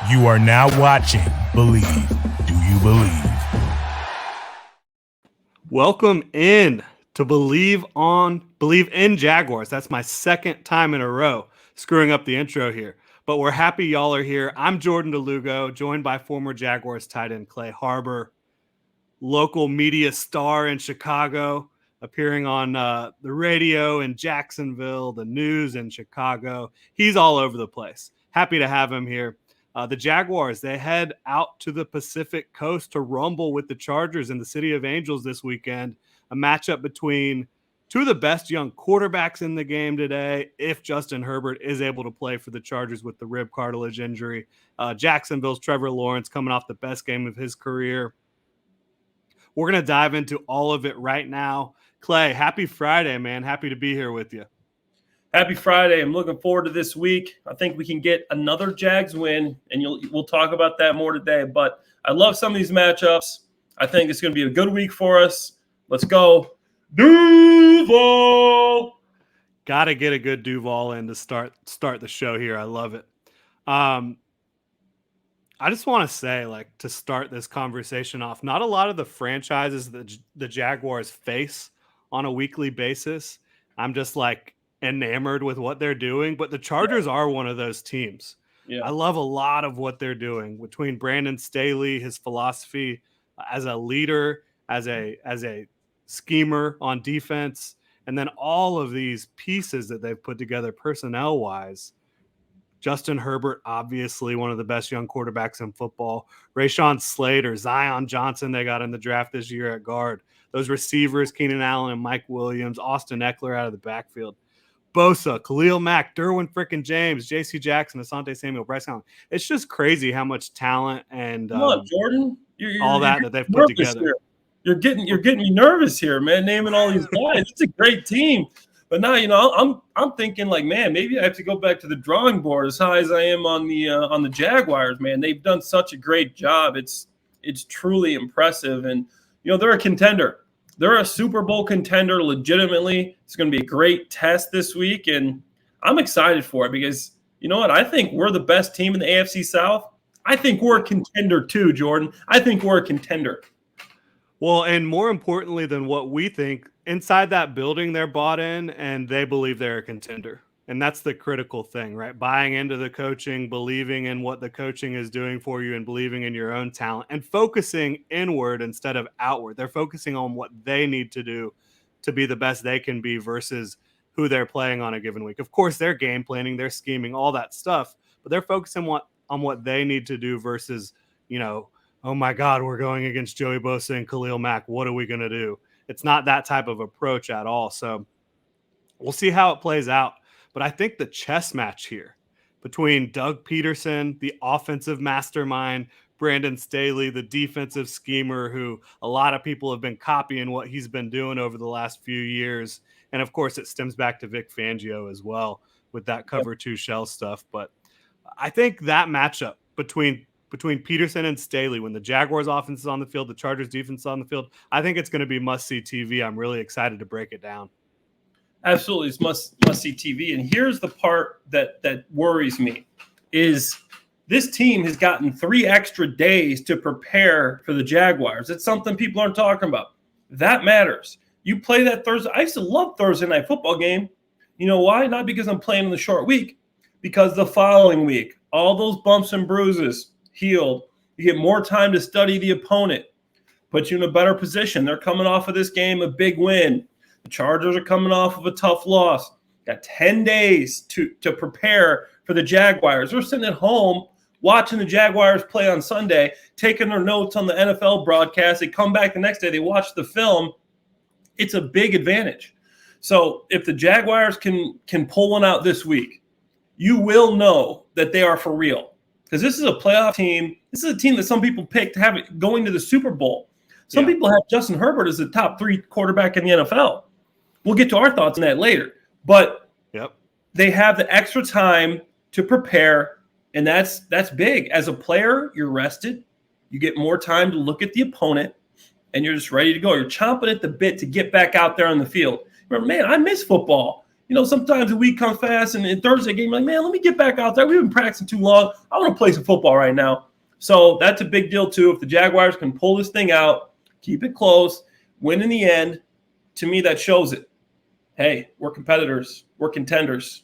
You are now watching Bleav. Do you believe? Welcome in to Bleav in Jaguars. That's my second time in a row screwing up the intro here. But we're happy y'all are here. I'm Jordan de Lugo, joined by former Jaguars tight end Clay Harbor, local media star in Chicago, appearing on the radio in Jacksonville, the news in Chicago. He's all over the place. Happy to have him here. The Jaguars, they head out to the Pacific Coast to rumble with the Chargers in the City of Angels this weekend. A matchup between two of the best young quarterbacks in the game today, if Justin Herbert is able to play for the Chargers with the rib cartilage injury. Jacksonville's Trevor Lawrence coming off the best game of his career. We're going to dive into all of it right now. Clay, happy Friday, man. Happy to be here with you. Happy Friday. I'm looking forward to this week. I think we can get another Jags win, and we'll talk about that more today. But I love some of these matchups. I think it's going to be a good week for us. Let's go. Duval! Got to get a good Duval in to start the show here. I love it. I just want to say, to start this conversation off, not a lot of the franchises that the Jaguars face on a weekly basis, I'm just enamored with what they're doing, but the Chargers are one of those teams. Yeah. I love a lot of what they're doing between Brandon Staley, his philosophy as a leader, as a schemer on defense, and then all of these pieces that they've put together personnel wise. Justin Herbert, obviously one of the best young quarterbacks in football. Rashawn Slater, Zion Johnson, they got in the draft this year at guard. Those receivers, Keenan Allen and Mike Williams, Austin Ekeler out of the backfield. Bosa, Khalil Mack, Derwin frickin' James, J.C. Jackson, Asante Samuel, Bryce Young. It's just crazy how much talent and Jordan, all that they've put together. Here. You're getting me nervous here, man. Naming all these guys, it's a great team. But now, I'm thinking man, maybe I have to go back to the drawing board. As high as I am on the Jaguars, man, they've done such a great job. It's truly impressive, and they're a contender. They're a Super Bowl contender, legitimately. It's going to be a great test this week, and I'm excited for it because, you know what? I think we're the best team in the AFC South. I think we're a contender too, Jordan. I think we're a contender. Well, and more importantly than what we think, inside that building they're bought in and they believe they're a contender. And that's the critical thing, right? Buying into the coaching, believing in what the coaching is doing for you and believing in your own talent and focusing inward instead of outward. They're focusing on what they need to do to be the best they can be versus who they're playing on a given week. Of course, they're game planning, they're scheming, all that stuff, but they're focusing on what they need to do versus, oh my God, we're going against Joey Bosa and Khalil Mack. What are we going to do? It's not that type of approach at all. So we'll see how it plays out. But I think the chess match here between Doug Peterson, the offensive mastermind, Brandon Staley, the defensive schemer, who a lot of people have been copying what he's been doing over the last few years. And of course, it stems back to Vic Fangio as well with that cover two shell stuff. But I think that matchup between Peterson and Staley, when the Jaguars offense is on the field, the Chargers defense is on the field, I think it's going to be must-see TV. I'm really excited to break it down. Absolutely, it's must-see TV. And here's the part that worries me is this team has gotten 3 extra days to prepare for the Jaguars. It's something people aren't talking about. That matters. You play that Thursday. I used to love Thursday night football game. You know why? Not because I'm playing in the short week, because the following week, all those bumps and bruises healed. You get more time to study the opponent, put you in a better position. They're coming off of this game, a big win. The Chargers are coming off of a tough loss. Got 10 days to prepare for the Jaguars. They're sitting at home watching the Jaguars play on Sunday, taking their notes on the NFL broadcast. They come back the next day, they watch the film. It's a big advantage. So if the Jaguars can pull one out this week, you will know that they are for real. Because this is a playoff team. This is a team that some people picked to have it going to the Super Bowl. Some people have Justin Herbert as the top 3 quarterback in the NFL. We'll get to our thoughts on that later. But they have the extra time to prepare, and that's big. As a player, you're rested. You get more time to look at the opponent, and you're just ready to go. You're chomping at the bit to get back out there on the field. Remember, man, I miss football. sometimes the week comes fast, and in Thursday game, you're like, man, let me get back out there. We've been practicing too long. I want to play some football right now. So that's a big deal too. If the Jaguars can pull this thing out, keep it close, win in the end, to me that shows it. Hey, we're competitors. We're contenders.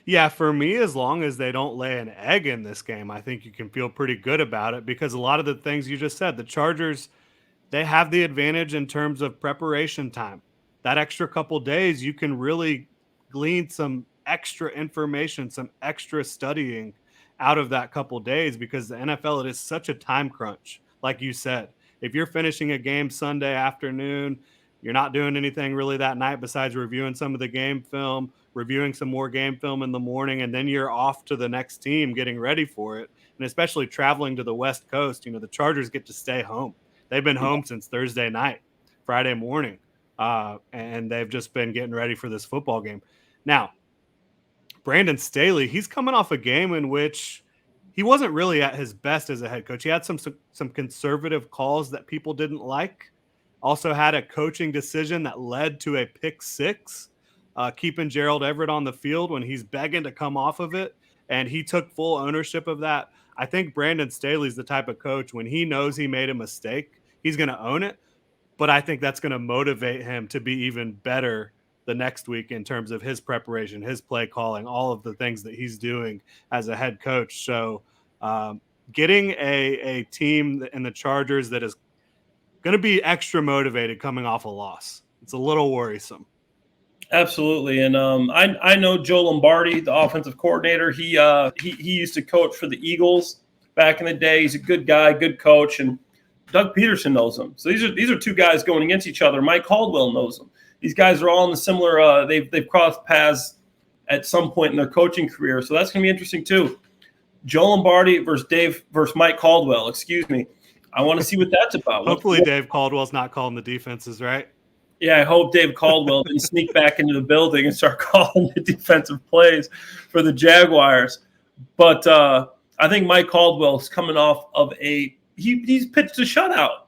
Yeah, for me, as long as they don't lay an egg in this game, I think you can feel pretty good about it, because a lot of the things you just said, the Chargers, they have the advantage in terms of preparation time. That extra couple days, you can really glean some extra information, some extra studying out of that couple days, because the NFL, it is such a time crunch. Like you said, if you're finishing a game Sunday afternoon, you're not doing anything really that night besides reviewing some of the game film, reviewing some more game film in the morning, and then you're off to the next team getting ready for it. And especially traveling to the West Coast, the Chargers get to stay home. They've been home since Thursday night, Friday morning, and they've just been getting ready for this football game. Now, Brandon Staley, he's coming off a game in which he wasn't really at his best as a head coach. He had some conservative calls that people didn't like. Also had a coaching decision that led to a pick six, keeping Gerald Everett on the field when he's begging to come off of it, and he took full ownership of that. I think Brandon Staley's the type of coach, when he knows he made a mistake, he's going to own it, but I think that's going to motivate him to be even better the next week in terms of his preparation, his play calling, all of the things that he's doing as a head coach. So getting a team in the Chargers that is going to be extra motivated coming off a loss, it's a little worrisome. Absolutely. And I know Joe Lombardi, the offensive coordinator. He used to coach for the Eagles back in the day. He's a good guy, good coach, and Doug Peterson knows him. So these are two guys going against each other. Mike Caldwell knows them. These guys are all in the similar they've crossed paths at some point in their coaching career. So that's going to be interesting too. Joe Lombardi versus Mike Caldwell, excuse me. I want to see what that's about. Hopefully Dave Caldwell's not calling the defenses, right? Yeah, I hope Dave Caldwell didn't sneak back into the building and start calling the defensive plays for the Jaguars. But I think Mike Caldwell's coming off of he's pitched a shutout.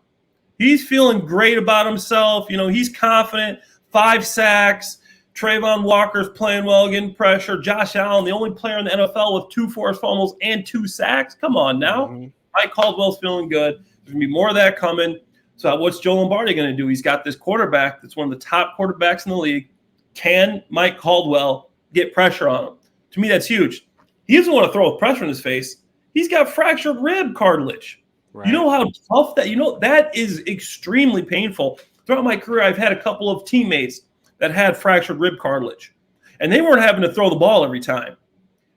He's feeling great about himself. He's confident. 5 sacks. Trayvon Walker's playing well, getting pressure. Josh Allen, the only player in the NFL with 2 forced fumbles and 2 sacks. Come on now. Mm-hmm. Mike Caldwell's feeling good. There's going to be more of that coming. So what's Joe Lombardi going to do? He's got this quarterback that's one of the top quarterbacks in the league. Can Mike Caldwell get pressure on him? To me, that's huge. He doesn't want to throw pressure in his face. He's got fractured rib cartilage. Right. You know how tough that is extremely painful. Throughout my career, I've had a couple of teammates that had fractured rib cartilage, and they weren't having to throw the ball every time.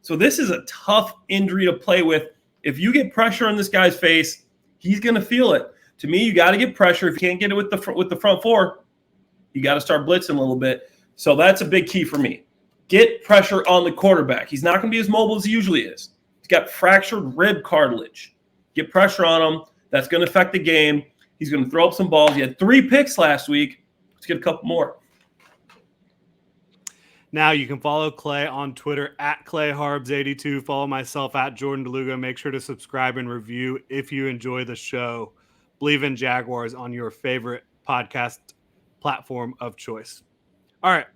So this is a tough injury to play with. If you get pressure on this guy's face, he's going to feel it. To me, you got to get pressure. If you can't get it with the front four, you got to start blitzing a little bit. So that's a big key for me. Get pressure on the quarterback. He's not going to be as mobile as he usually is. He's got fractured rib cartilage. Get pressure on him. That's going to affect the game. He's going to throw up some balls. He had 3 picks last week. Let's get a couple more. Now you can follow Clay on Twitter at ClayHarbs82. Follow myself at Jordan de Lugo. Make sure to subscribe and review if you enjoy the show. Bleav in Jaguars on your favorite podcast platform of choice. All right.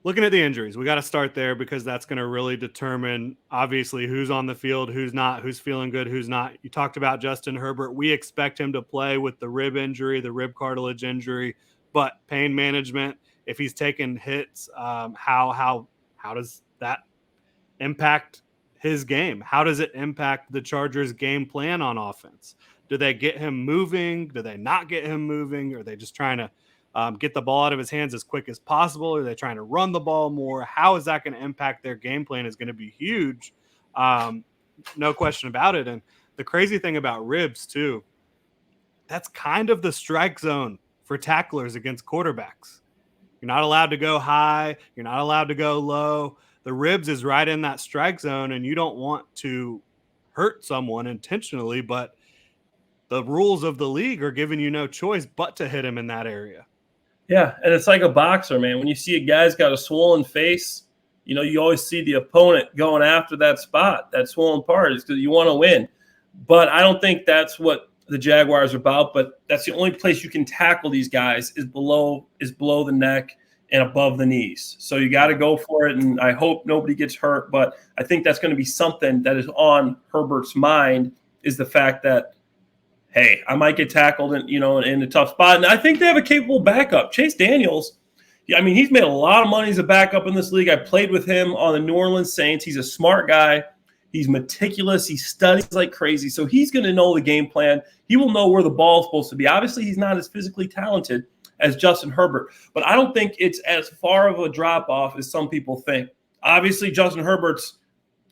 Looking at the injuries, we got to start there, because that's going to really determine, obviously, who's on the field, who's not, who's feeling good, who's not. You talked about Justin Herbert. We expect him to play with the rib injury, the rib cartilage injury, but pain management, if he's taking hits, how does that impact his game? How does it impact the Chargers' game plan on offense? Do they get him moving? Do they not get him moving? Are they just trying to get the ball out of his hands as quick as possible? Are they trying to run the ball more? How is that going to impact their game plan is going to be huge. No question about it. And the crazy thing about ribs too, that's kind of the strike zone for tacklers against quarterbacks. You're not allowed to go high. You're not allowed to go low. The ribs is right in that strike zone, and you don't want to hurt someone intentionally, but the rules of the league are giving you no choice but to hit him in that area. Yeah, and it's like a boxer, man. When you see a guy's got a swollen face, you always see the opponent going after that spot, that swollen part, is because you want to win. But I don't think that's what the Jaguars are about. But that's the only place you can tackle these guys is below the neck and above the knees. So you got to go for it, and I hope nobody gets hurt. But I think that's going to be something that is on Herbert's mind, is the fact that, hey, I might get tackled in a tough spot. And I think they have a capable backup. Chase Daniels, I mean, he's made a lot of money as a backup in this league. I played with him on the New Orleans Saints. He's a smart guy. He's meticulous. He studies like crazy. So he's going to know the game plan. He will know where the ball is supposed to be. Obviously, he's not as physically talented as Justin Herbert, but I don't think it's as far of a drop-off as some people think. Obviously, Justin Herbert's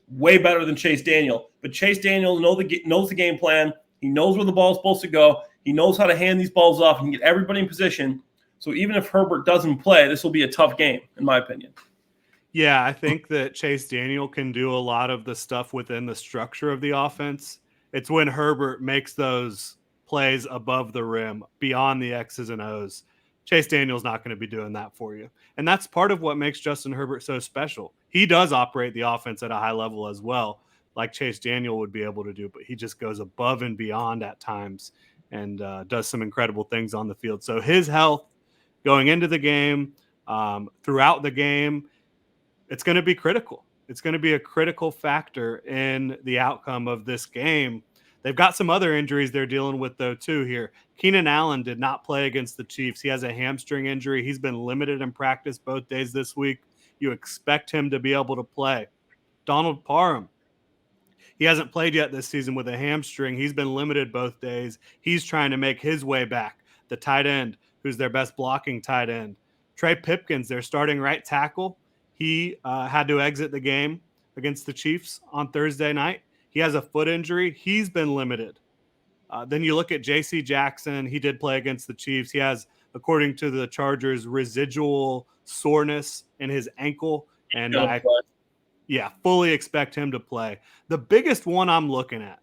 way better than Chase Daniel, but Chase Daniel knows the game plan. He knows where the ball is supposed to go. He knows how to hand these balls off and get everybody in position. So even if Herbert doesn't play, this will be a tough game, in my opinion. Yeah, I think that Chase Daniel can do a lot of the stuff within the structure of the offense. It's when Herbert makes those plays above the rim, beyond the X's and O's. Chase Daniel's not going to be doing that for you. And that's part of what makes Justin Herbert so special. He does operate the offense at a high level as well, like Chase Daniel would be able to do, but he just goes above and beyond at times and does some incredible things on the field. So his health going into the game, throughout the game, it's going to be critical. It's going to be a critical factor in the outcome of this game. They've got some other injuries they're dealing with, though, too, here. Keenan Allen did not play against the Chiefs. He has a hamstring injury. He's been limited in practice both days this week. You expect him to be able to play. Donald Parham, he hasn't played yet this season with a hamstring. He's been limited both days. He's trying to make his way back. The tight end, who's their best blocking tight end. Trey Pipkins, their starting right tackle, he had to exit the game against the Chiefs on Thursday night. He has a foot injury. He's been limited. Then you look at J.C. Jackson. He did play against the Chiefs. He has, according to the Chargers, residual soreness in his ankle. And fully expect him to play. The biggest one I'm looking at,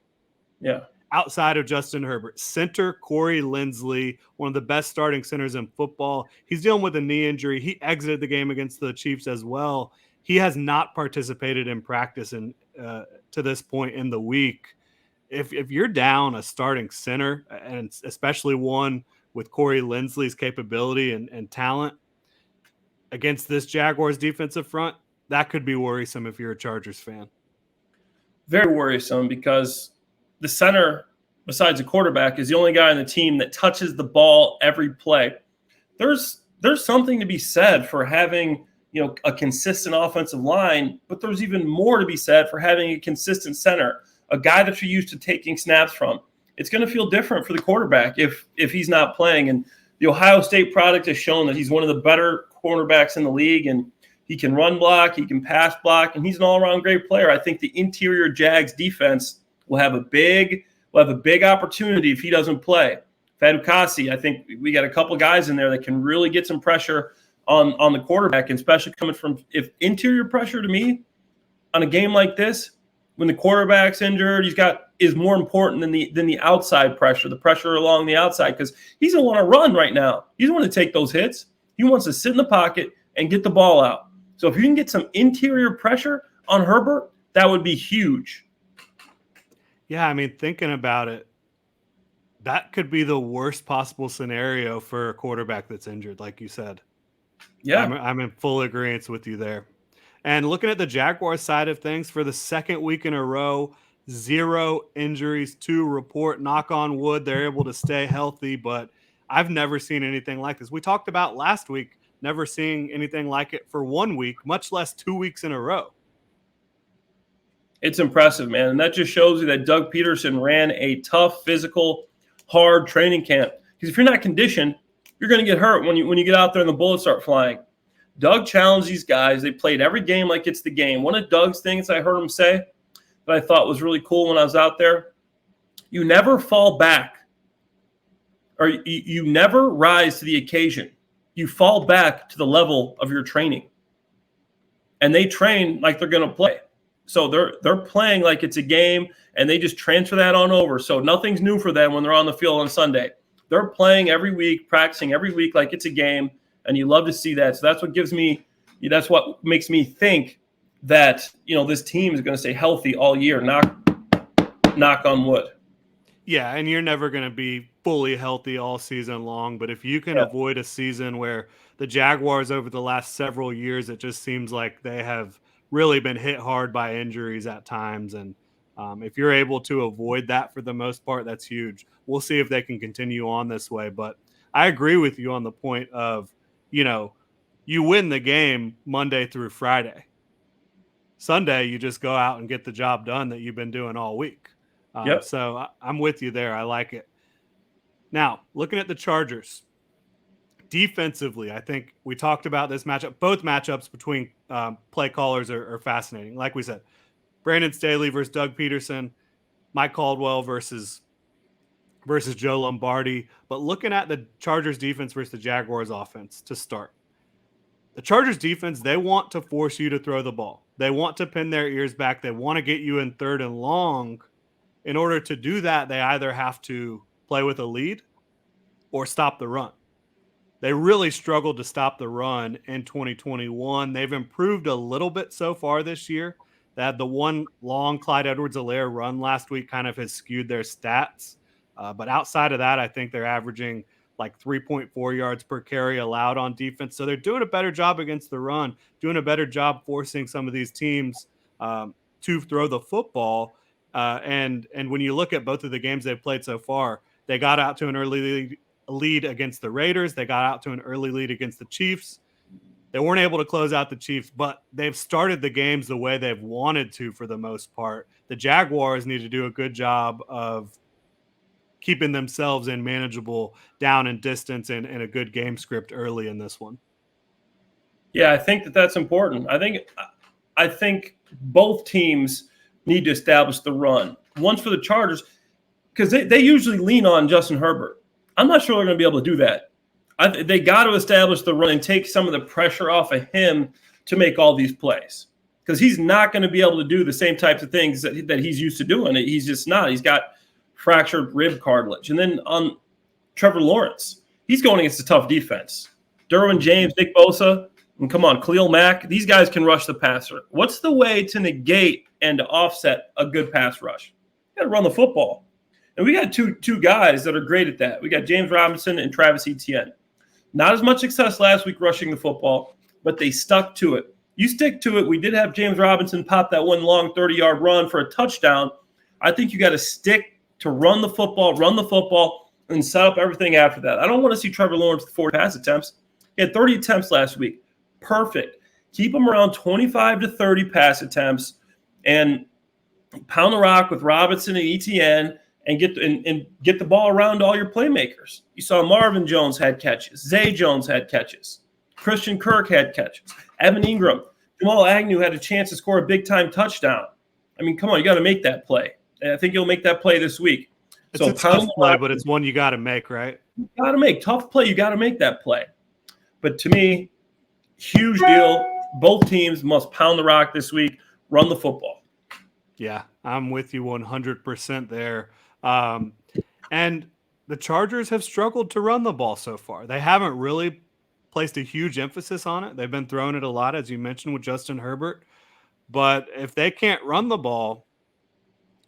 outside of Justin Herbert, center Corey Linsley, one of the best starting centers in football. He's dealing with a knee injury. He exited the game against the Chiefs as well. He has not participated in practice to this point in the week. If you're down a starting center, and especially one with Corey Linsley's capability and talent against this Jaguars defensive front, that could be worrisome if you're a Chargers fan. Very worrisome, because the center, besides the quarterback, is the only guy on the team that touches the ball every play. There's something to be said for having, a consistent offensive line, but there's even more to be said for having a consistent center, a guy that you're used to taking snaps from. It's going to feel different for the quarterback if he's not playing. And the Ohio State product has shown that he's one of the better cornerbacks in the league, and he can run block, he can pass block, and he's an all-around great player. I think the interior Jags defense will have a big opportunity if he doesn't play. Fadukasi, I think we got a couple guys in there that can really get some pressure on the quarterback, and especially coming from, if interior pressure, to me, on a game like this, when the quarterback's injured, is more important than the outside pressure, the pressure along the outside, because he's gonna want to run right now. He doesn't want to take those hits. He wants to sit in the pocket and get the ball out. So if you can get some interior pressure on Herbert, that would be huge. Yeah, I mean, thinking about it, that could be the worst possible scenario for a quarterback that's injured, like you said. Yeah. I'm in full agreement with you there. And looking at the Jaguars side of things, for the second week in a row, 0 injuries to report. Knock on wood, they're able to stay healthy, but I've never seen anything like this. We talked about last week, never seeing anything like it for 1 week, much less 2 weeks in a row. It's impressive, man. And that just shows you that Doug Peterson ran a tough, physical, hard training camp. Because if you're not conditioned, you're going to get hurt when you get out there and the bullets start flying. Doug challenged these guys. They played every game like it's the game. One of Doug's things I heard him say that I thought was really cool when I was out there, you never fall back, or you never rise to the occasion. You fall back to the level of your training. And they train like they're going to play. So they're playing like it's a game, and they just transfer that on over. So nothing's new for them when they're on the field on Sunday. They're playing every week, practicing every week like it's a game, and you love to see that. So that's what makes me think that, this team is going to stay healthy all year. Knock on wood. Yeah, and you're never going to be fully healthy all season long, but if you can Yeah. avoid a season where the Jaguars over the last several years, it just seems like they have really been hit hard by injuries at times. And if you're able to avoid that for the most part, that's huge. We'll see if they can continue on this way. But I agree with you on the point of, you know, you win the game Monday through Friday. Sunday, you just go out and get the job done that you've been doing all week. Yep. So I'm with you there. I like it. Now, looking at the Chargers, defensively, I think we talked about this matchup. Both matchups between play callers are fascinating. Like we said, Brandon Staley versus Doug Peterson, Mike Caldwell versus Joe Lombardi. But looking at the Chargers defense versus the Jaguars offense to start, the Chargers defense, they want to force you to throw the ball. They want to pin their ears back. They want to get you in 3rd and long. In order to do that, they either have to play with a lead or stop the run. They really struggled to stop the run in 2021. They've improved a little bit so far this year. They had the one long Clyde Edwards-Helaire run last week kind of has skewed their stats. But outside of that, I think they're averaging like 3.4 yards per carry allowed on defense. So they're doing a better job against the run, doing a better job forcing some of these teams to throw the football. And when you look at both of the games they've played so far, they got out to an early lead against the Raiders. They got out to an early lead against the Chiefs. They weren't able to close out the Chiefs, but they've started the games the way they've wanted to for the most part. The Jaguars need to do a good job of keeping themselves in manageable down and distance and a good game script early in this one. Yeah, I think that's important. I think both teams need to establish the run. Once for the Chargers, because they usually lean on Justin Herbert. I'm not sure they're going to be able to do that. They got to establish the run and take some of the pressure off of him to make all these plays, because he's not going to be able to do the same types of things that he's used to doing. He's just not. He's got fractured rib cartilage. And then on Trevor Lawrence, he's going against a tough defense. Derwin James, Nick Bosa, and come on, Khalil Mack, these guys can rush the passer. What's the way to negate and to offset a good pass rush? You got to run the football. And we got two guys that are great at that. We got James Robinson and Travis Etienne. Not as much success last week rushing the football, but they stuck to it. You stick to it. We did have James Robinson pop that one long 30-yard run for a touchdown. I think you got to stick to run the football, and set up everything after that. I don't want to see Trevor Lawrence with 4 pass attempts. He had 30 attempts last week. Perfect. Keep him around 25 to 30 pass attempts and pound the rock with Robinson and Etienne and get the ball around all your playmakers. You saw Marvin Jones had catches. Zay Jones had catches. Christian Kirk had catches. Evan Ingram. Jamal Agnew had a chance to score a big-time touchdown. I mean, come on, you got to make that play. And I think you'll make that play this week. It's a tough play, but it's one you got to make, right? You got to make. Tough play. You got to make that play. But to me, huge deal. Both teams must pound the rock this week, run the football. Yeah, I'm with you 100% there. And the Chargers have struggled to run the ball so far. They haven't really placed a huge emphasis on it. They've been throwing it a lot, as you mentioned, with Justin Herbert. But if they can't run the ball,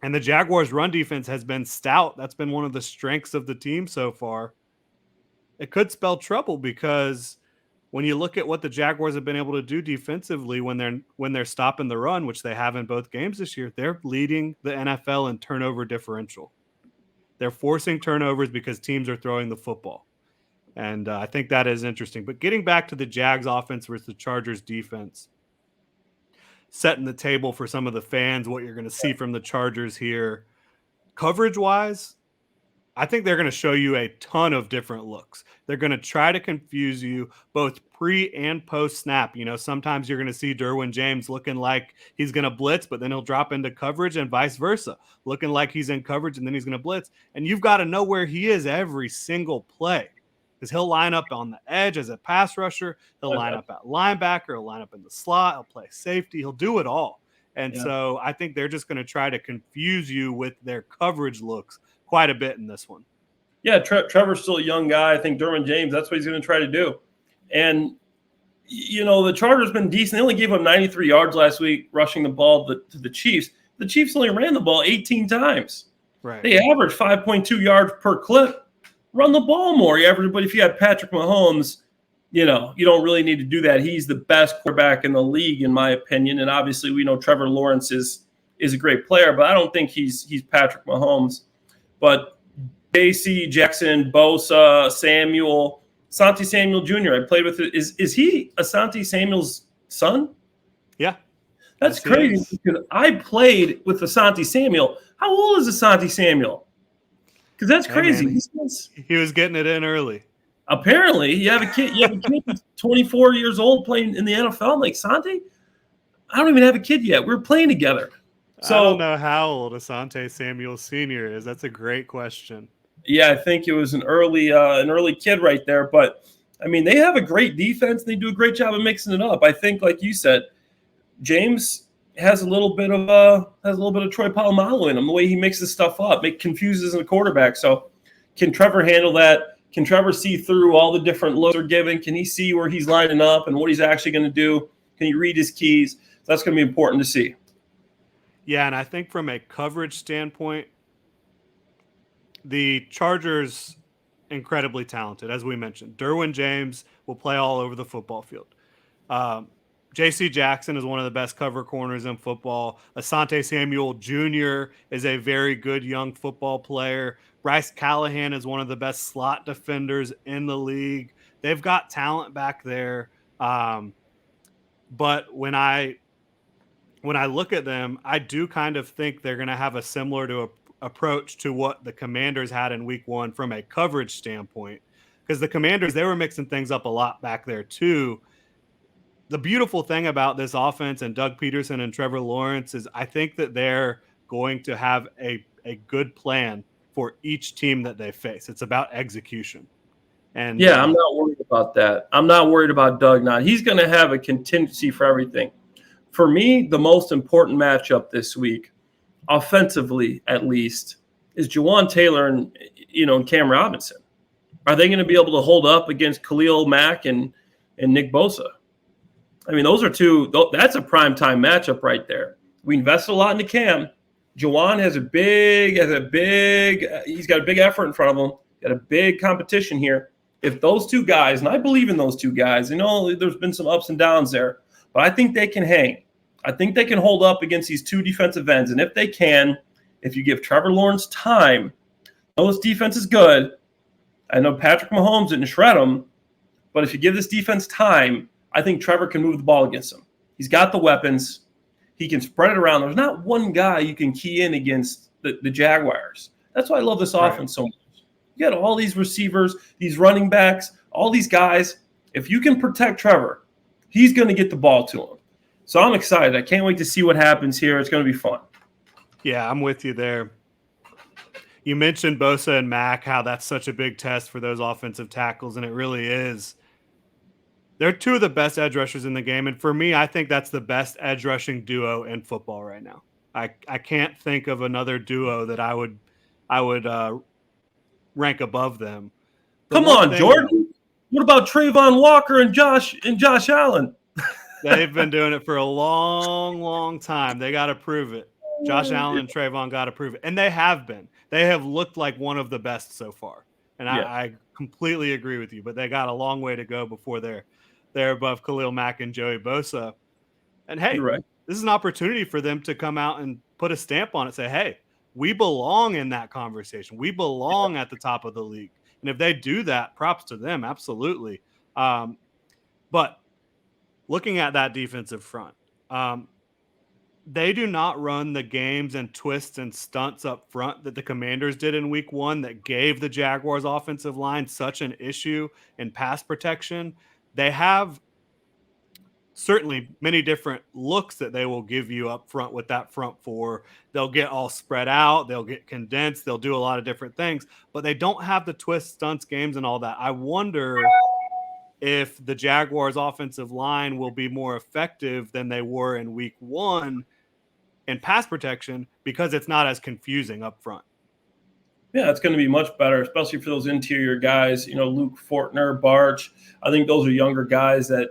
and the Jaguars' run defense has been stout, that's been one of the strengths of the team so far, it could spell trouble, because when you look at what the Jaguars have been able to do defensively when they're stopping the run, which they have in both games this year, they're leading the NFL in turnover differential. They're forcing turnovers because teams are throwing the football. And I think that is interesting. But getting back to the Jags offense versus the Chargers defense, setting the table for some of the fans, what you're going to see from the Chargers here. Coverage-wise, I think they're going to show you a ton of different looks. They're going to try to confuse you both pre and post snap. You know, sometimes you're going to see Derwin James looking like he's going to blitz, but then he'll drop into coverage, and vice versa, looking like he's in coverage and then he's going to blitz. And you've got to know where he is every single play, because he'll line up on the edge as a pass rusher. He'll line up at linebacker. He'll line up in the slot. He'll play safety. He'll do it all. And so I think they're just going to try to confuse you with their coverage looks quite a bit in this one. Yeah, Trevor's still a young guy. I think Derwin James, that's what he's going to try to do. And, you know, the Chargers been decent. They only gave up 93 yards last week rushing the ball to the Chiefs. The Chiefs only ran the ball 18 times. Right. They average 5.2 yards per clip. Run the ball more. But if you have Patrick Mahomes, you don't really need to do that. He's the best quarterback in the league, in my opinion. And obviously, we know Trevor Lawrence is a great player, but I don't think he's Patrick Mahomes. But JC, Jackson, Bosa, Samuel, Asante Samuel Jr. I played with it. Is he Asante Samuel's son? Yeah. That's crazy because I played with Asante Samuel. How old is Asante Samuel? Because that's crazy. Man, he was getting it in early. Apparently, you have a kid who's 24 years old playing in the NFL. I'm like, Asante, I don't even have a kid yet. We're playing together. So I don't know how old Asante Samuel Sr. is. That's a great question. Yeah, I think it was an early kid right there. But I mean, they have a great defense. They do a great job of mixing it up. I think, like you said, James has a little bit of Troy Polamalu in him. The way he mixes stuff up, confuses the quarterback. So, can Trevor handle that? Can Trevor see through all the different looks they're given? Can he see where he's lining up and what he's actually going to do? Can he read his keys? That's going to be important to see. Yeah, and I think from a coverage standpoint, the Chargers incredibly talented, as we mentioned. Derwin James will play all over the football field. J.C. Jackson is one of the best cover corners in football. Asante Samuel Jr. is a very good young football player. Bryce Callahan is one of the best slot defenders in the league. They've got talent back there. But when I look at them, I do kind of think they're going to have a similar approach to what the Commanders had in week 1 from a coverage standpoint. Because the Commanders, they were mixing things up a lot back there too. The beautiful thing about this offense and Doug Peterson and Trevor Lawrence is I think that they're going to have a good plan for each team that they face. It's about execution. And yeah, I'm not worried about that. I'm not worried about Doug now. He's going to have a contingency for everything. For me, the most important matchup this week, offensively at least, is Jawan Taylor and Cam Robinson. Are they going to be able to hold up against Khalil Mack and Nick Bosa? I mean, those are two. That's a primetime matchup right there. We invested a lot into Cam. Jawan has he's got a big effort in front of him. Got a big competition here. If those two guys, and I Bleav in those two guys, there's been some ups and downs there, but I think they can hang. I think they can hold up against these two defensive ends. And if they can, if you give Trevor Lawrence time, this defense is good. I know Patrick Mahomes didn't shred them, but if you give this defense time, I think Trevor can move the ball against him. He's got the weapons. He can spread it around. There's not one guy you can key in against the Jaguars. That's why I love this offense so much. You got all these receivers, these running backs, all these guys. If you can protect Trevor, he's going to get the ball to him. So I'm excited. I can't wait to see what happens here. It's going to be fun. Yeah, I'm with you there. You mentioned Bosa and Mack, how that's such a big test for those offensive tackles, and it really is. They're two of the best edge rushers in the game, and for me, I think that's the best edge rushing duo in football right now. I can't think of another duo that I would rank above them. Come on, Jordan. What about Trayvon Walker and Josh Allen? They've been doing it for a long, long time. They got to prove it. Josh Allen and Trayvon got to prove it, and they have been. They have looked like one of the best so far, and I completely agree with you. But they got a long way to go before they're above Khalil Mack and Joey Bosa. And hey, this is an opportunity for them to come out and put a stamp on it. Say, hey, we belong in that conversation. We belong at the top of the league. And if they do that, props to them, absolutely. But looking at that defensive front, they do not run the games and twists and stunts up front that the Commanders did in week 1 that gave the Jaguars offensive line such an issue in pass protection. They have certainly many different looks that they will give you up front with that front four. They'll get all spread out. They'll get condensed. They'll do a lot of different things, but they don't have the twists, stunts, games, and all that. I wonder if the Jaguars offensive line will be more effective than they were in week 1 in pass protection because it's not as confusing up front. Yeah, it's going to be much better, especially for those interior guys, Luke Fortner, Barch. I think those are younger guys that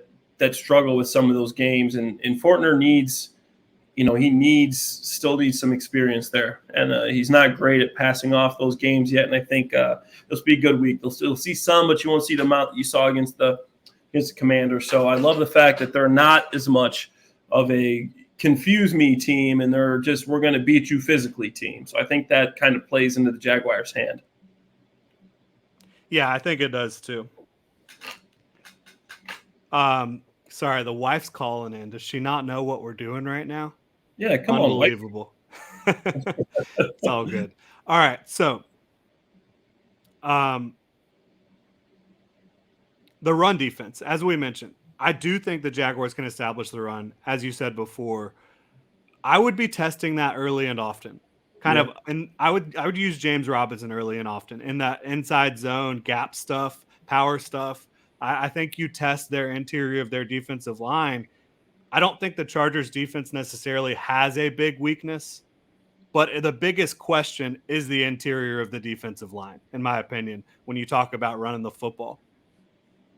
struggle with some of those games. And Fortner needs he still needs some experience there, and he's not great at passing off those games yet. And I think this will be a good week. They'll still see some, but you won't see the amount that you saw against the Commanders. So I love the fact that they're not as much of a confuse me team, and they're just we're going to beat you physically team. So I think that kind of plays into the Jaguars' hand. Yeah, I think it does too. Sorry, the wife's calling in. Does she not know what we're doing right now? Yeah, come on. Unbelievable. It's all good. All right, so the run defense, as we mentioned, I do think the Jaguars can establish the run. As you said before, I would be testing that early and often. And I would use James Robinson early and often in that inside zone, gap stuff, power stuff. I think you test their interior of their defensive line. I don't think the Chargers defense necessarily has a big weakness, but the biggest question is the interior of the defensive line, in my opinion, when you talk about running the football.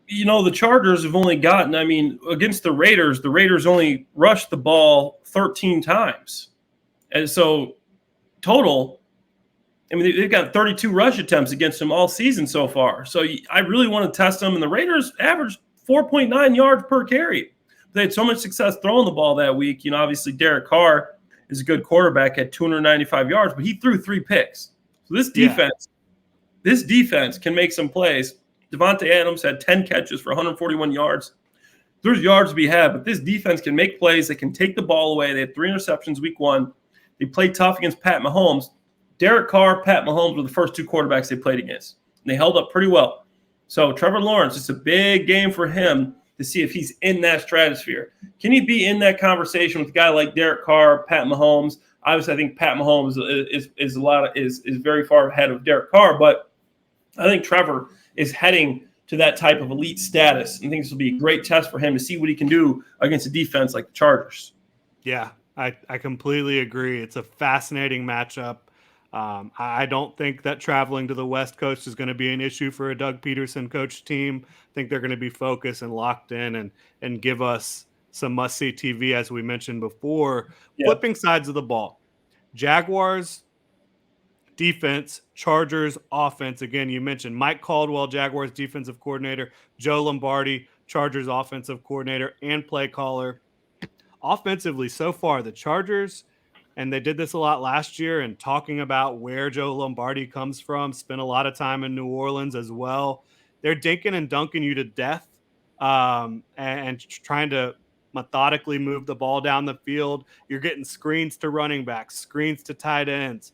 The Chargers have only gotten, against the Raiders only rushed the ball 13 times. And so total, they've got 32 rush attempts against them all season so far. So I really want to test them. And the Raiders averaged 4.9 yards per carry. They had so much success throwing the ball that week. Obviously Derek Carr is a good quarterback at 295 yards, but he threw 3 picks. So this defense can make some plays. Devontae Adams had 10 catches for 141 yards. There's yards to be had, but this defense can make plays. They can take the ball away. They had 3 interceptions week 1. They played tough against Pat Mahomes. Derek Carr, Pat Mahomes were the first 2 quarterbacks they played against. And they held up pretty well. So Trevor Lawrence, it's a big game for him to see if he's in that stratosphere. Can he be in that conversation with a guy like Derek Carr, Pat Mahomes? Obviously, I think Pat Mahomes is very far ahead of Derek Carr, but I think Trevor is heading to that type of elite status. I think this will be a great test for him to see what he can do against a defense like the Chargers. Yeah, I completely agree. It's a fascinating matchup. I don't think that traveling to the West Coast is going to be an issue for a Doug Peterson coach team. I think they're going to be focused and locked in and give us some must-see TV, as we mentioned before. Yeah. Flipping sides of the ball. Jaguars defense, Chargers offense. Again, you mentioned Mike Caldwell, Jaguars defensive coordinator, Joe Lombardi, Chargers offensive coordinator and play caller. Offensively, so far, the Chargers, and they did this a lot last year, and talking about where Joe Lombardi comes from, spent a lot of time in New Orleans as well. They're dinking and dunking you to death and trying to methodically move the ball down the field. You're getting screens to running backs, screens to tight ends.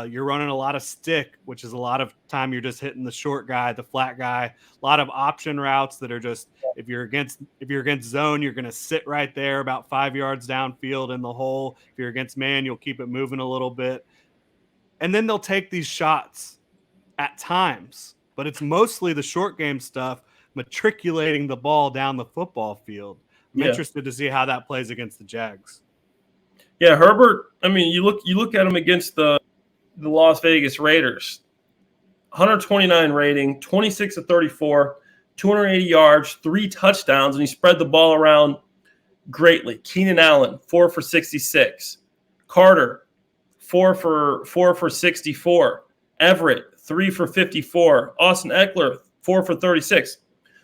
You're running a lot of stick, which is a lot of time you're just hitting the short guy, the flat guy. A lot of option routes that are just if you're against zone, you're going to sit right there about 5 yards downfield in the hole. If you're against man, you'll keep it moving a little bit. And then they'll take these shots at times, but it's mostly the short game stuff, matriculating the ball down the football field. I'm interested to see how that plays against the Jags. Yeah, Herbert, you look at him against the Las Vegas Raiders. 129 rating, 26 of 34, 280 yards, 3 touchdowns, and he spread the ball around greatly. Keenan Allen, 4 for 66. Carter, 4 for 64. Everett, 3 for 54. Austin Ekeler, 4 for 36.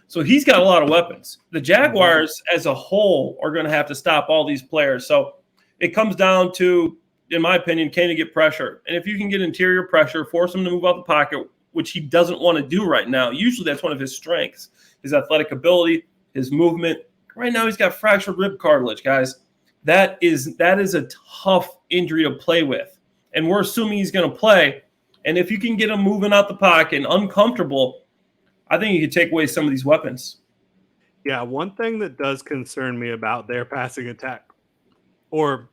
So he's got a lot of weapons. The Jaguars as a whole are going to have to stop all these players. So it comes down to, in my opinion, can you get pressure? And if you can get interior pressure, force him to move out the pocket, which he doesn't want to do right now. Usually that's one of his strengths, his athletic ability, his movement. Right now he's got fractured rib cartilage, guys. That is a tough injury to play with. And we're assuming he's going to play. And if you can get him moving out the pocket and uncomfortable, I think you can take away some of these weapons. Yeah, one thing that does concern me about their passing attack, you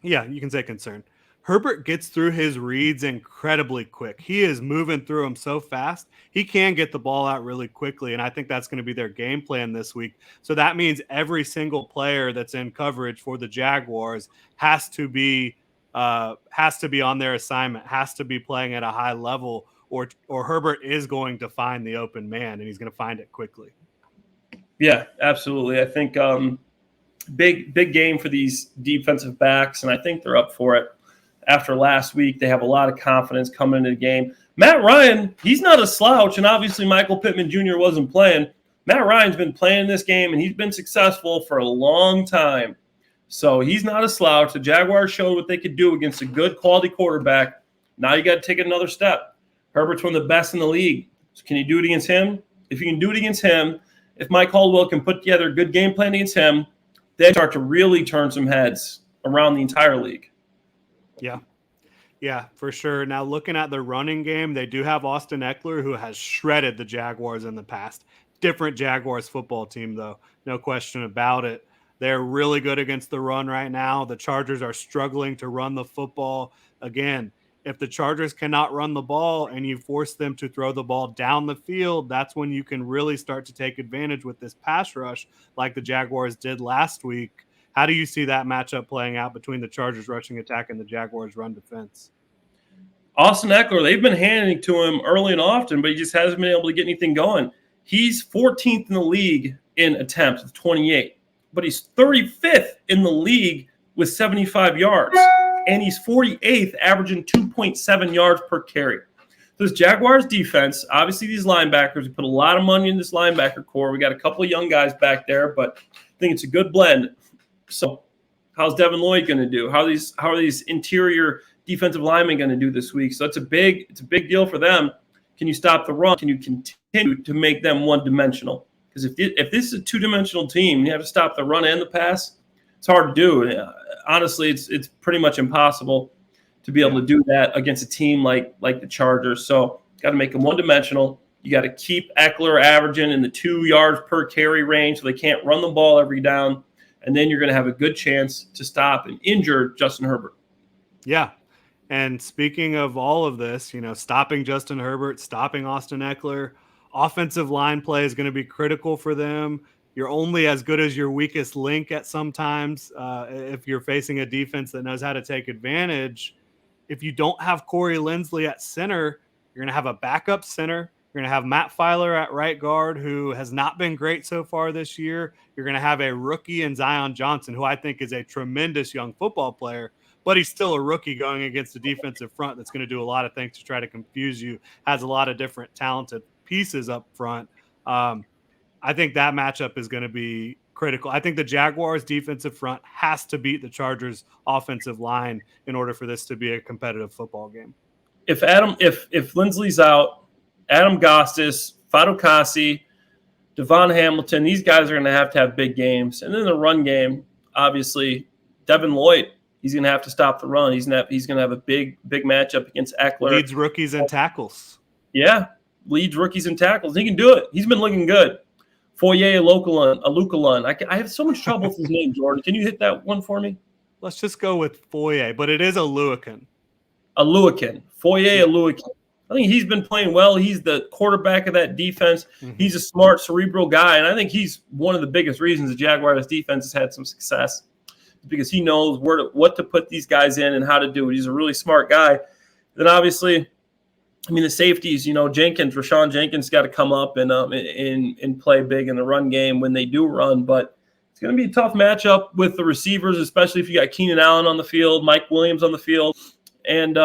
can say concern. Herbert gets through his reads incredibly quick. He is moving through them so fast. He can get the ball out really quickly, and I think that's going to be their game plan this week. So that means every single player that's in coverage for the Jaguars has to be on their assignment, has to be playing at a high level, or Herbert is going to find the open man, and he's going to find it quickly. Yeah, absolutely. I think big game for these defensive backs, and I think they're up for it. After last week, they have a lot of confidence coming into the game. Matt Ryan, he's not a slouch, and obviously Michael Pittman Jr. wasn't playing. Matt Ryan's been playing this game, and he's been successful for a long time. So he's not a slouch. The Jaguars showed what they could do against a good quality quarterback. Now you got to take another step. Herbert's one of the best in the league. So can you do it against him? If you can do it against him, if Mike Caldwell can put together a good game plan against him, they start to really turn some heads around the entire league. Yeah, for sure. Now, looking at the running game, they do have Austin Ekeler, who has shredded the Jaguars in the past. Different Jaguars football team, though. No question about it. They're really good against the run right now. The Chargers are struggling to run the football. Again, if the Chargers cannot run the ball and you force them to throw the ball down the field, that's when you can really start to take advantage with this pass rush like the Jaguars did last week. How do you see that matchup playing out between the Chargers rushing attack and the Jaguars run defense? Austin Ekeler, they've been handing it to him early and often, but he just hasn't been able to get anything going. He's 14th in the league in attempts with 28, but he's 35th in the league with 75 yards, and he's 48th, averaging 2.7 yards per carry. This Jaguars defense, obviously these linebackers, we put a lot of money in this linebacker core. We got a couple of young guys back there, but I think it's a good blend. So how's Devin Lloyd going to do? How are these interior defensive linemen going to do this week? So it's a big deal for them. Can you stop the run? Can you continue to make them one-dimensional? Because if this is a two-dimensional team, you have to stop the run and the pass. It's hard to do. Honestly, it's pretty much impossible to be able to do that against a team like the Chargers. So got to make them one-dimensional. You got to keep Ekeler averaging in the 2 yards per carry range so they can't run the ball every down. And then you're going to have a good chance to stop and injure Justin Herbert. Yeah. And speaking of all of this, stopping Justin Herbert, stopping Austin Ekeler, offensive line play is going to be critical for them. You're only as good as your weakest link at sometimes. If you're facing a defense that knows how to take advantage, if you don't have Corey Linsley at center, you're going to have a backup center. You're going to have Matt Filer at right guard, who has not been great so far this year. You're going to have a rookie in Zion Johnson, who I think is a tremendous young football player, but he's still a rookie going against a defensive front that's going to do a lot of things to try to confuse you, has a lot of different talented pieces up front. I think that matchup is going to be critical. I think the Jaguars defensive front has to beat the Chargers offensive line in order for this to be a competitive football game. If Linsley's out, Adam Gostis, Fadokasi, Devon Hamilton, these guys are going to have big games. And then the run game, obviously, Devin Lloyd, he's going to have to stop the run. He's going to have a big matchup against Ekeler. Leads rookies and tackles. Yeah, leads rookies and tackles. He can do it. He's been looking good. Foye Alukalun. I have so much trouble with his name, Jordan. Can you hit that one for me? Let's just go with Foye, but it is Aluakin. Foye Aluakin. I think he's been playing well. He's the quarterback of that defense. Mm-hmm. He's a smart, cerebral guy, and I think he's one of the biggest reasons the Jaguars defense has had some success, because he knows what to put these guys in and how to do it. He's a really smart guy. Then obviously, the safeties, Rashawn Jenkins got to come up and play big in the run game when they do run. But it's going to be a tough matchup with the receivers, especially if you got Keenan Allen on the field, Mike Williams on the field, and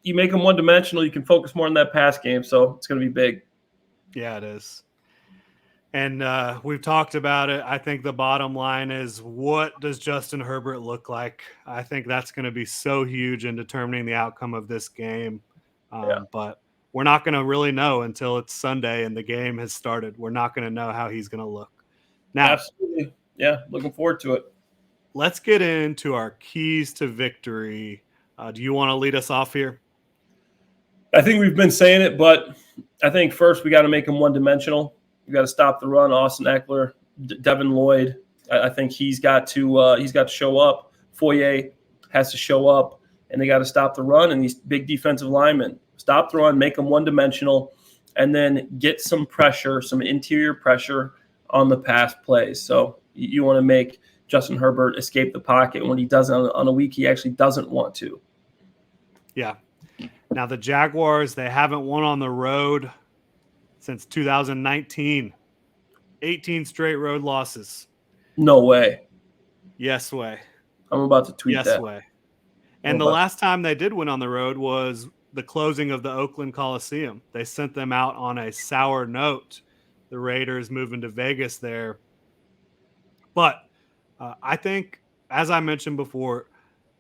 you make them one-dimensional, you can focus more on that pass game. So it's going to be big. Yeah, it is. And we've talked about it. I think the bottom line is, what does Justin Herbert look like? I think that's going to be so huge in determining the outcome of this game. But we're not going to really know until it's Sunday and the game has started. We're not going to know how he's going to look. Now, absolutely. Yeah, looking forward to it. Let's get into our keys to victory. Do you want to lead us off here? I think we've been saying it, but I think first we got to make him one-dimensional. You got to stop the run. Austin Ekeler, Devin Lloyd. I think he's got to show up. Foye has to show up, and they got to stop the run. And these big defensive linemen, stop the run, make them one-dimensional, and then get some pressure, some interior pressure on the pass plays. So you want to make Justin Herbert escape the pocket when he doesn't on a week he actually doesn't want to. Yeah. Now the Jaguars, they haven't won on the road since 2019. 18 straight road losses. No way. Yes way. I'm about to tweet Yes that. way. And the last time they did win on the road was the closing of the Oakland Coliseum. They sent them out on a sour note. The Raiders moving to Vegas there. But I think, as I mentioned before,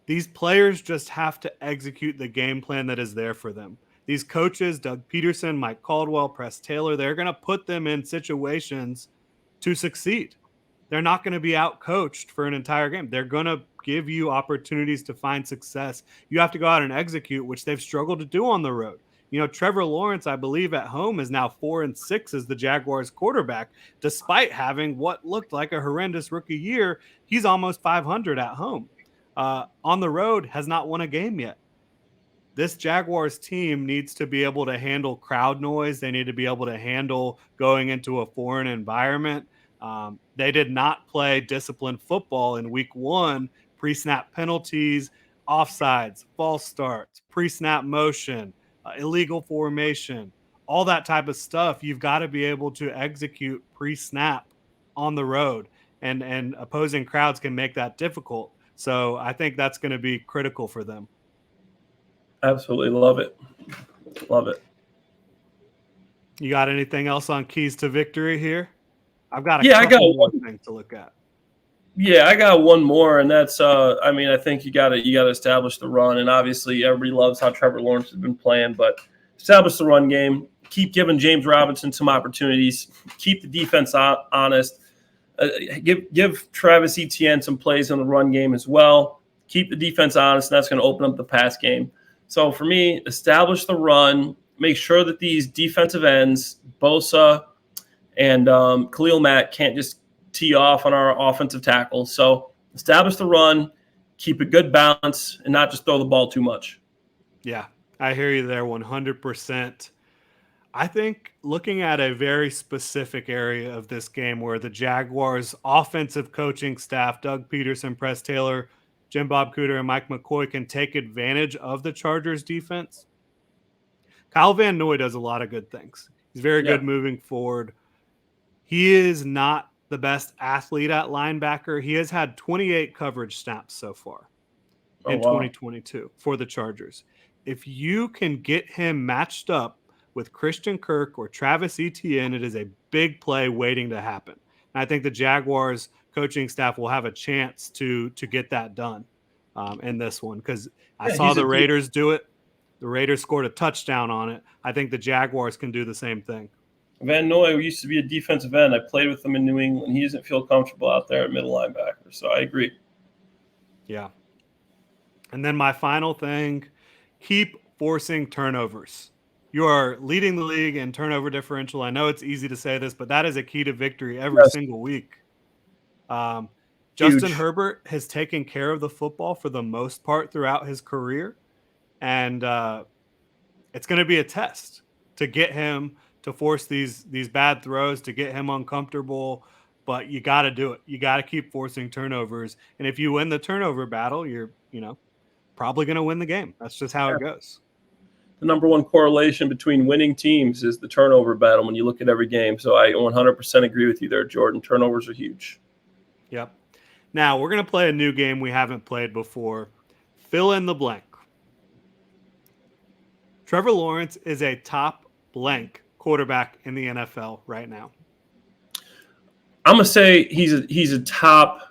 these players just have to execute the game plan that is there for them. These coaches, Doug Peterson, Mike Caldwell, Press Taylor, they're going to put them in situations to succeed. They're not going to be out coached for an entire game. They're going to give you opportunities to find success. You have to go out and execute, which they've struggled to do on the road. You know, Trevor Lawrence, I Bleav at home is now 4-6 as the Jaguars quarterback, despite having what looked like a horrendous rookie year. He's almost 500 at home. On the road, has not won a game yet. This Jaguars team needs to be able to handle crowd noise. They need to be able to handle going into a foreign environment. They did not play disciplined football in week 1, pre-snap penalties, offsides, false starts, pre-snap motion, illegal formation, all that type of stuff. You've got to be able to execute pre-snap on the road, and opposing crowds can make that difficult. So I think that's going to be critical for them. Absolutely love it. Love it. You got anything else on keys to victory here? I've got I got more things to look at. Yeah, I got one more, and that's I think you gotta establish the run, and obviously everybody loves how Trevor Lawrence has been playing, but establish the run game, keep giving James Robinson some opportunities, keep the defense honest, give Travis Etienne some plays on the run game as well, keep the defense honest, and that's going to open up the pass game. So for me, establish the run, make sure that these defensive ends, Bosa and Khalil Mack, can't just tee off on our offensive tackles. So establish the run, keep a good balance, and not just throw the ball too much. Yeah, I hear you there 100%. I think looking at a very specific area of this game where the Jaguars offensive coaching staff, Doug Peterson, Press Taylor, Jim Bob Cooter, and Mike McCoy can take advantage of the Chargers defense. Kyle Van Noy does a lot of good things. He's very good moving forward. He is not the best athlete at linebacker. He has had 28 coverage snaps so far in 2022 for the Chargers. If you can get him matched up with Christian Kirk or Travis Etienne, it is a big play waiting to happen. And I think the Jaguars coaching staff will have a chance to get that done in this one, because I saw the Raiders do it. The Raiders scored a touchdown on it. I think the Jaguars can do the same thing. Van Noy used to be a defensive end. I played with him in New England. He doesn't feel comfortable out there at middle linebacker, so I agree. Yeah. And then my final thing, keep forcing turnovers. You are leading the league in turnover differential. I know it's easy to say this, but that is a key to victory every single week. Justin Herbert has taken care of the football for the most part throughout his career, and it's going to be a test to get him to force these bad throws, to get him uncomfortable, but you got to do it. You got to keep forcing turnovers, and if you win the turnover battle, you're probably going to win the game. That's just how it goes. The number one correlation between winning teams is the turnover battle when you look at every game. So I 100% agree with you there, Jordan. Turnovers are huge. Yep. Now we're going to play a new game we haven't played before. Fill in the blank. Trevor Lawrence is a top blank quarterback in the NFL right now. I'm gonna say he's a top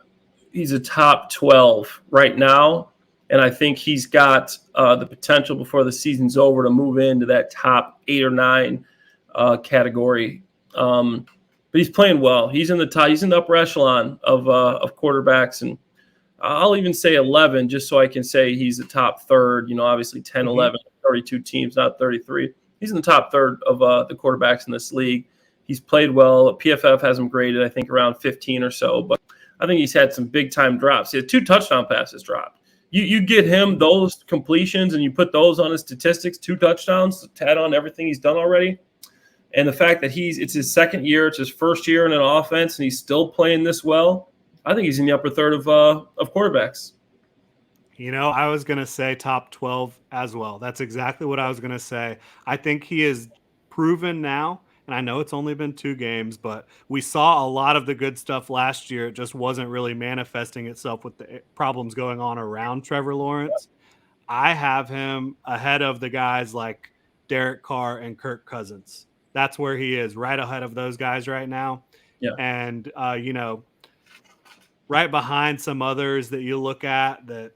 12 right now, and I think he's got the potential before the season's over to move into that top 8 or 9 category. But he's playing well. He's in the upper echelon of quarterbacks, and I'll even say 11 just so I can say he's the top third. Obviously 10, 11, 32 teams, not 33. He's in the top third of the quarterbacks in this league. He's played well. PFF has him graded, I think, around 15 or so. But I think he's had some big-time drops. He had 2 touchdown passes dropped. You get him those completions and you put those on his statistics, 2 touchdowns, to add on everything he's done already. And the fact that it's his second year, it's his first year in an offense, and he's still playing this well, I think he's in the upper third of quarterbacks. I was going to say top 12 as well. That's exactly what I was going to say. I think he is proven now And I know it's only been 2 games, but we saw a lot of the good stuff last year. It just wasn't really manifesting itself with the problems going on around Trevor Lawrence. I have him ahead of the guys like Derek Carr and Kirk Cousins. That's where he is, right ahead of those guys right now. Yeah. And, right behind some others that you look at that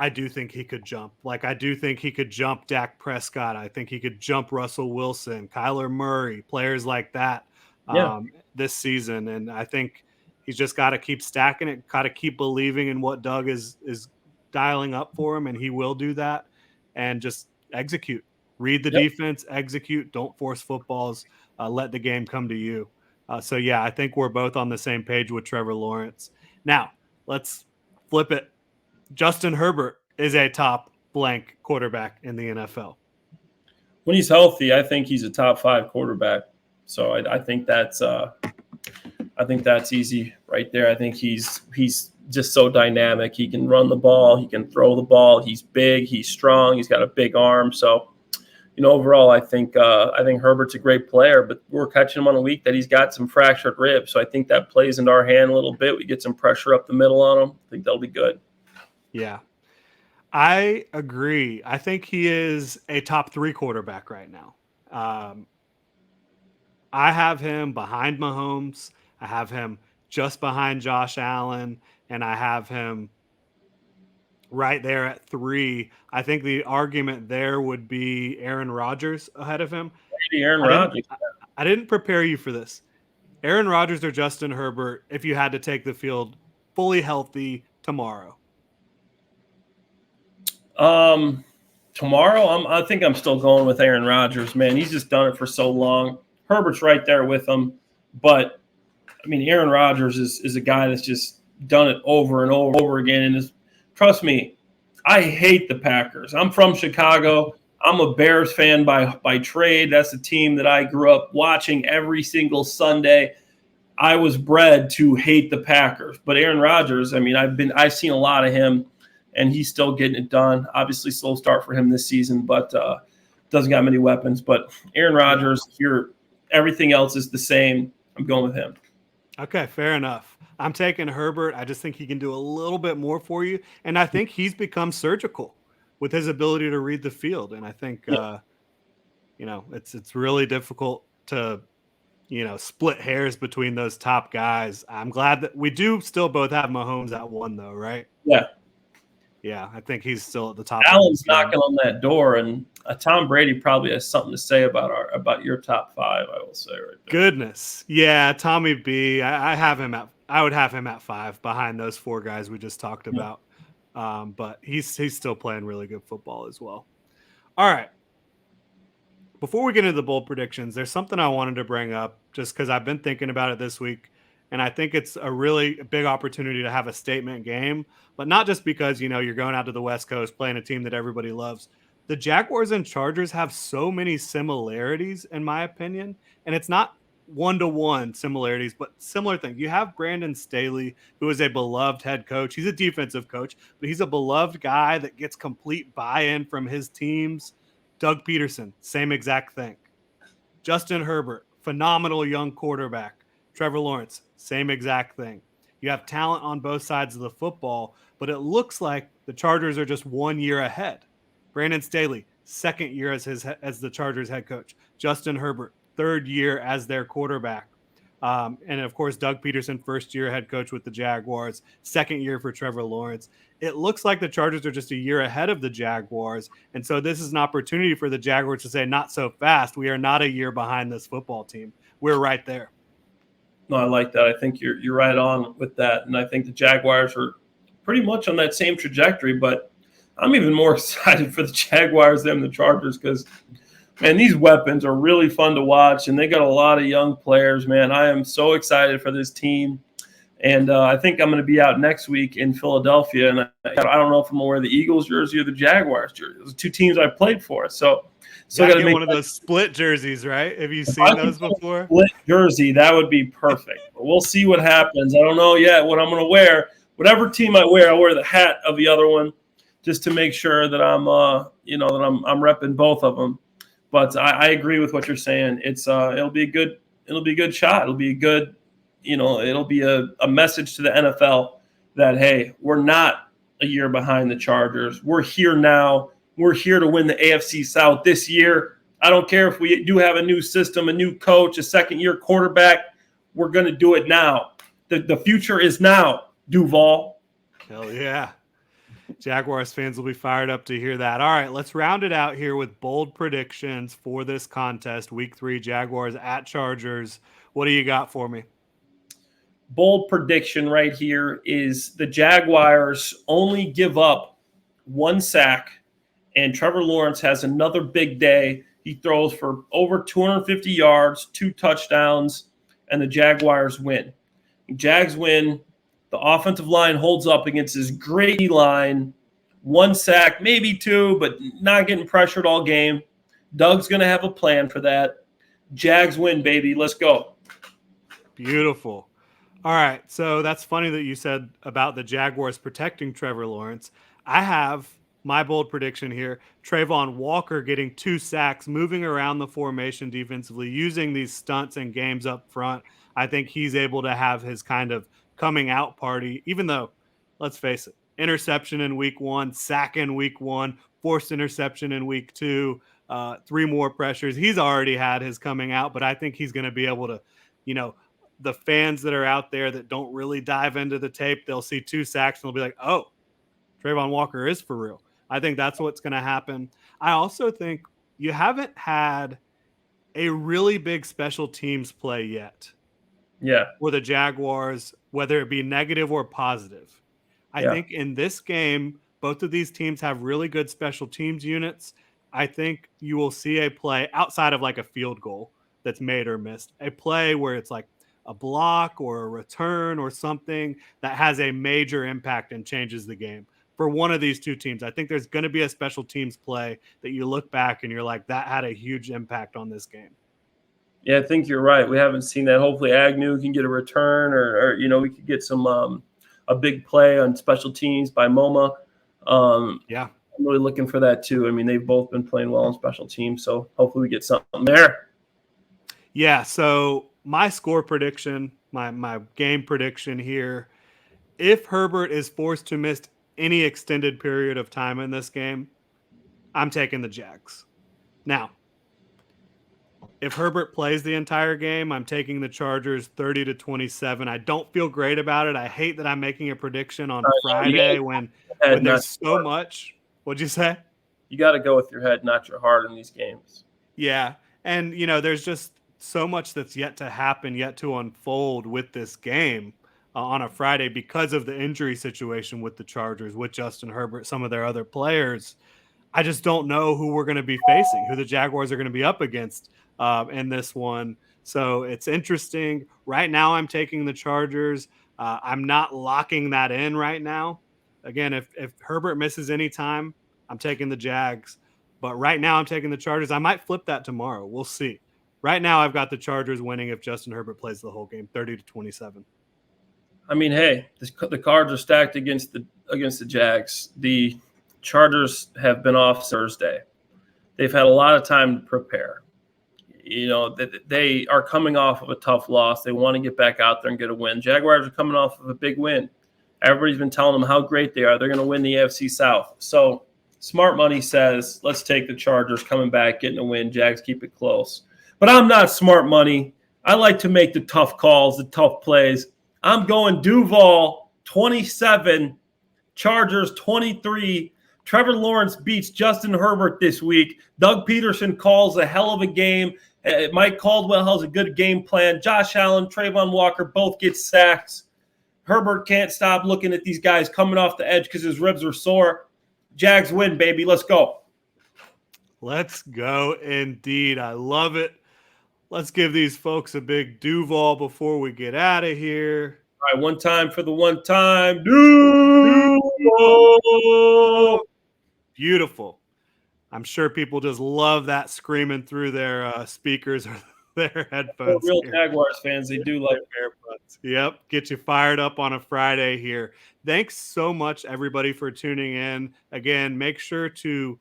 I do think he could jump. Like, I do think he could jump Dak Prescott. I think he could jump Russell Wilson, Kyler Murray, players like that Yeah. this season. And I think he's just got to keep stacking it, got to keep believing in what Doug is dialing up for him, and he will do that. And just execute. Read the defense, execute, don't force footballs, let the game come to you. So, yeah, I think we're both on the same page with Trevor Lawrence. Now, let's flip it. Justin Herbert is a top blank quarterback in the NFL. When he's healthy, I think he's a top 5 quarterback. So I think that's easy right there. I think he's just so dynamic. He can run the ball, he can throw the ball. He's big, he's strong, he's got a big arm. So, overall, I think Herbert's a great player, but we're catching him on a week that he's got some fractured ribs. So I think that plays into our hand a little bit. We get some pressure up the middle on him. I think that'll be good. Yeah, I agree. I think he is a top 3 quarterback right now. I have him behind Mahomes. I have him just behind Josh Allen, and I have him right there at 3. I think the argument there would be Aaron Rodgers ahead of him. Maybe Aaron Rodgers. I didn't prepare you for this. Aaron Rodgers or Justin Herbert if you had to take the field fully healthy tomorrow? Tomorrow, I think I'm still going with Aaron Rodgers, man. He's just done it for so long. Herbert's right there with him. But, Aaron Rodgers is a guy that's just done it over and over again. And trust me, I hate the Packers. I'm from Chicago. I'm a Bears fan by trade. That's the team that I grew up watching every single Sunday. I was bred to hate the Packers. But Aaron Rodgers, I've seen a lot of him, and he's still getting it done. Obviously, slow start for him this season, but doesn't got many weapons. But Aaron Rodgers, everything else is the same. I'm going with him. Okay, fair enough. I'm taking Herbert. I just think he can do a little bit more for you, and I think he's become surgical with his ability to read the field. And I think, it's really difficult to, split hairs between those top guys. I'm glad that we do still both have Mahomes at 1, though, right? Yeah. Yeah, I think he's still at the top. Allen's knocking on that door, and Tom Brady probably has something to say about your top 5. I will say right there. Goodness, yeah, Tommy B. I would have him at 5 behind those 4 guys we just talked about. But he's still playing really good football as well. All right. Before we get into the bold predictions, there's something I wanted to bring up just because I've been thinking about it this week. And I think it's a really big opportunity to have a statement game, but not just because, you're going out to the West Coast playing a team that everybody loves. The Jaguars and Chargers have so many similarities, in my opinion, and it's not one-to-one similarities, but similar things. You have Brandon Staley, who is a beloved head coach. He's a defensive coach, but he's a beloved guy that gets complete buy-in from his teams. Doug Peterson, same exact thing. Justin Herbert, phenomenal young quarterback. Trevor Lawrence, same exact thing. You have talent on both sides of the football, but it looks like the Chargers are just 1 year ahead. Brandon Staley, 2nd year as the Chargers head coach. Justin Herbert, 3rd year as their quarterback. And, of course, Doug Peterson, 1st year head coach with the Jaguars, 2nd year for Trevor Lawrence. It looks like the Chargers are just a year ahead of the Jaguars. And so this is an opportunity for the Jaguars to say, not so fast. We are not a year behind this football team. We're right there. No, I like that. I think you're right on with that. And I think the Jaguars are pretty much on that same trajectory. But I'm even more excited for the Jaguars than the Chargers because, man, these weapons are really fun to watch. And they got a lot of young players, man. I am so excited for this team. And I think I'm going to be out next week in Philadelphia. And I don't know if I'm going to wear the Eagles jersey or the Jaguars jersey. Those are 2 teams I played for. So got to get one of those split jerseys, right? Have you seen those before? Split jersey, that would be perfect. But we'll see what happens. I don't know yet what I'm going to wear. Whatever team I wear the hat of the other one, just to make sure that I'm, I'm repping both of them. But I agree with what you're saying. It'll be a good shot. It'll be a good, it'll be a message to the NFL that, hey, we're not a year behind the Chargers. We're here now. We're here to win the AFC South this year. I don't care if we do have a new system, a new coach, a second-year quarterback. We're going to do it now. The future is now, Duval. Hell yeah. Jaguars fans will be fired up to hear that. All right, let's round it out here with bold predictions for this contest. Week 3, Jaguars at Chargers. What do you got for me? Bold prediction right here is the Jaguars only give up 1 sack, and Trevor Lawrence has another big day. He throws for over 250 yards, 2 touchdowns, and the Jaguars win. Jags win. The offensive line holds up against this great line. 1 sack, maybe 2, but not getting pressured all game. Doug's going to have a plan for that. Jags win, baby. Let's go. Beautiful. All right, so that's funny that you said about the Jaguars protecting Trevor Lawrence. I have my bold prediction here. Trayvon Walker getting 2 sacks, moving around the formation defensively, using these stunts and games up front. I think he's able to have his kind of coming out party, even though, let's face it, interception in week 1, sack in week 1, forced interception in week 2, 3 more pressures. He's already had his coming out, but I think he's going to be able to, the fans that are out there that don't really dive into the tape, they'll see 2 sacks and they'll be like, oh, Trayvon Walker is for real. I think that's what's going to happen. I also think you haven't had a really big special teams play yet. Yeah. For the Jaguars, whether it be negative or positive. I think in this game, both of these teams have really good special teams units. I think you will see a play outside of like a field goal that's made or missed, a play where it's like a block or a return or something that has a major impact and changes the game. For one of these two teams, I think there's going to be a special teams play that you look back and you're like, that had a huge impact on this game. Yeah, I think you're right. We haven't seen that. Hopefully Agnew can get a return or we could get some a big play on special teams by MoMA. Yeah. I'm really looking for that too. I mean, they've both been playing well on special teams, so hopefully we get something there. Yeah, so my score prediction, my game prediction here, if Herbert is forced to miss any extended period of time in this game, I'm taking the Jags. Now, if Herbert plays the entire game, I'm taking the Chargers 30-27. I don't feel great about it. I hate that I'm making a prediction on Friday when there's so much. What'd you say? You got to go with your head, not your heart in these games. Yeah. And, there's just so much that's yet to happen, yet to unfold with this game on a Friday because of the injury situation with the Chargers, with Justin Herbert, some of their other players. I just don't know who we're going to be facing, who the Jaguars are going to be up against in this one. So it's interesting. Right now, I'm taking the Chargers. I'm not locking that in right now. Again, if Herbert misses any time, I'm taking the Jags. But right now, I'm taking the Chargers. I might flip that tomorrow. We'll see. Right now, I've got the Chargers winning if Justin Herbert plays the whole game, 30-27. I mean, hey, the cards are stacked against the Jags. The Chargers have been off Thursday. They've had a lot of time to prepare. They are coming off of a tough loss. They want to get back out there and get a win. Jaguars are coming off of a big win. Everybody's been telling them how great they are. They're going to win the AFC South. So smart money says, let's take the Chargers coming back, getting a win. Jags keep it close. But I'm not smart money. I like to make the tough calls, the tough plays. I'm going Duval 27, Chargers 23. Trevor Lawrence beats Justin Herbert this week. Doug Peterson calls a hell of a game. Mike Caldwell has a good game plan. Josh Allen, Trayvon Walker both get sacks. Herbert can't stop looking at these guys coming off the edge because his ribs are sore. Jags win, baby. Let's go. Let's go indeed. I love it. Let's give these folks a big Duval before we get out of here. All right, one time for the one time. Duval! Beautiful. I'm sure people just love that screaming through their speakers or their headphones. Real Jaguars fans, they do like AirPods. Yep, get you fired up on a Friday here. Thanks so much, everybody, for tuning in. Again, make sure to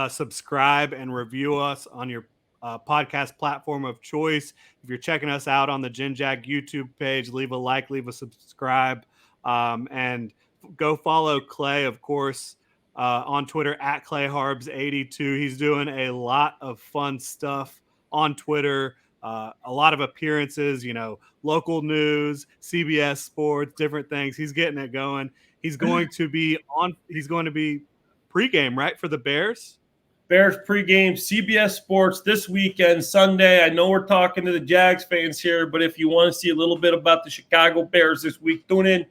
subscribe and review us on your podcast platform of choice. If you're checking us out on the GenJag YouTube page, leave a like, leave a subscribe, and go follow Clay, of course, on Twitter at ClayHarbs82. He's doing a lot of fun stuff on Twitter. A lot of appearances, local news, CBS Sports, different things. He's getting it going. He's going to be pregame, right, for the Bears? Bears pregame, CBS Sports this weekend, Sunday. I know we're talking to the Jags fans here, but if you want to see a little bit about the Chicago Bears this week, tune in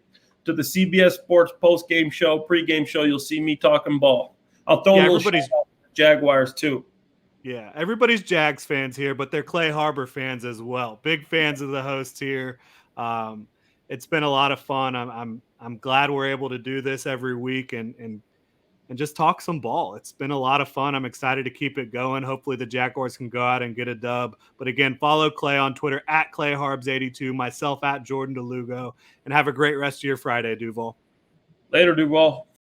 to the CBS Sports postgame show, pregame show. You'll see me talking ball. I'll throw a little shout out to the Jaguars too. Yeah, everybody's Jags fans here, but they're Clay Harbor fans as well. Big fans of the host here. It's been a lot of fun. I'm glad we're able to do this every week and just talk some ball. It's been a lot of fun. I'm excited to keep it going. Hopefully the Jaguars can go out and get a dub. But again, follow Clay on Twitter at ClayHarbs82, myself at Jordan de Lugo, and have a great rest of your Friday, Duval. Later, Duval.